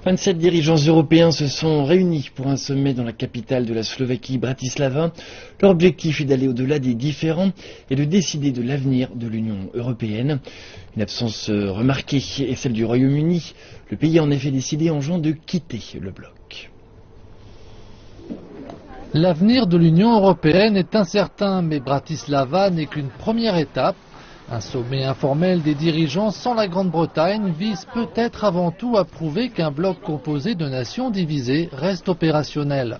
27 dirigeants européens se sont réunis pour un sommet dans la capitale de la Slovaquie, Bratislava. Leur objectif est d'aller au-delà des différends et de décider de l'avenir de l'Union européenne. Une absence remarquée est celle du Royaume-Uni. Le pays a en effet décidé en juin de quitter le bloc. L'avenir de l'Union européenne est incertain, mais Bratislava n'est qu'une première étape. Un sommet informel des dirigeants sans la Grande-Bretagne vise peut-être avant tout à prouver qu'un bloc composé de nations divisées reste opérationnel.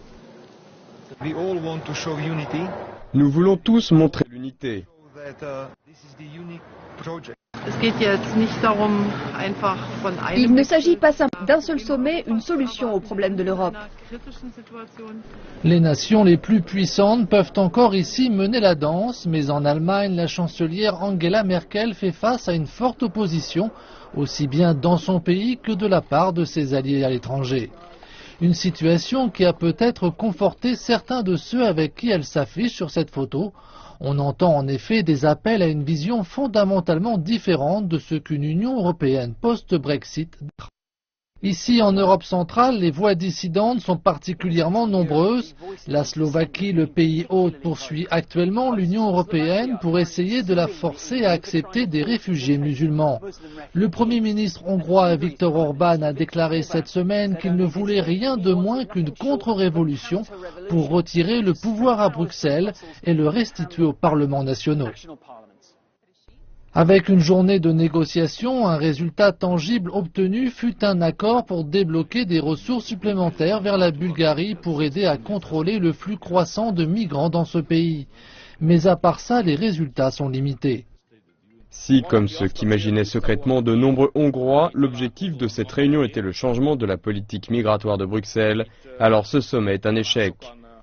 Nous voulons tous montrer l'unité. Il ne s'agit pas simplement d'un seul sommet, une solution aux problèmes de l'Europe. Les nations les plus puissantes peuvent encore ici mener la danse, mais en Allemagne, la chancelière Angela Merkel fait face à une forte opposition, aussi bien dans son pays que de la part de ses alliés à l'étranger. Une situation qui a peut-être conforté certains de ceux avec qui elle s'affiche sur cette photo. On entend en effet des appels à une vision fondamentalement différente de ce qu'une Union européenne post-Brexit. Ici, en Europe centrale, les voix dissidentes sont particulièrement nombreuses. La Slovaquie, le pays hôte, poursuit actuellement l'Union européenne pour essayer de la forcer à accepter des réfugiés musulmans. Le Premier ministre hongrois Viktor Orbán a déclaré cette semaine qu'il ne voulait rien de moins qu'une contre-révolution pour retirer le pouvoir à Bruxelles et le restituer aux parlements nationaux. Avec une journée de négociation, un résultat tangible obtenu fut un accord pour débloquer des ressources supplémentaires vers la Bulgarie pour aider à contrôler le flux croissant de migrants dans ce pays. Mais à part ça, les résultats sont limités. Si, comme ce qu'imaginaient secrètement de nombreux Hongrois, l'objectif de cette réunion était le changement de la politique migratoire de Bruxelles, alors ce sommet est un échec.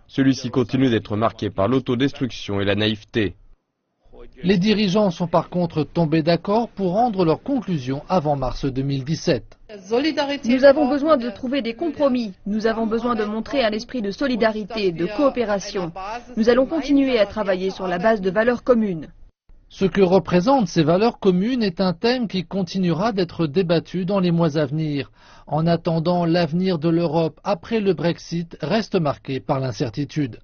Celui-ci continue d'être marqué par l'autodestruction et la naïveté. Les dirigeants sont par contre tombés d'accord pour rendre leurs conclusions avant mars 2017. Nous avons besoin de trouver des compromis. Nous avons besoin de montrer un esprit de solidarité, de coopération. Nous allons continuer à travailler sur la base de valeurs communes. Ce que représentent ces valeurs communes est un thème qui continuera d'être débattu dans les mois à venir. En attendant, l'avenir de l'Europe après le Brexit reste marqué par l'incertitude.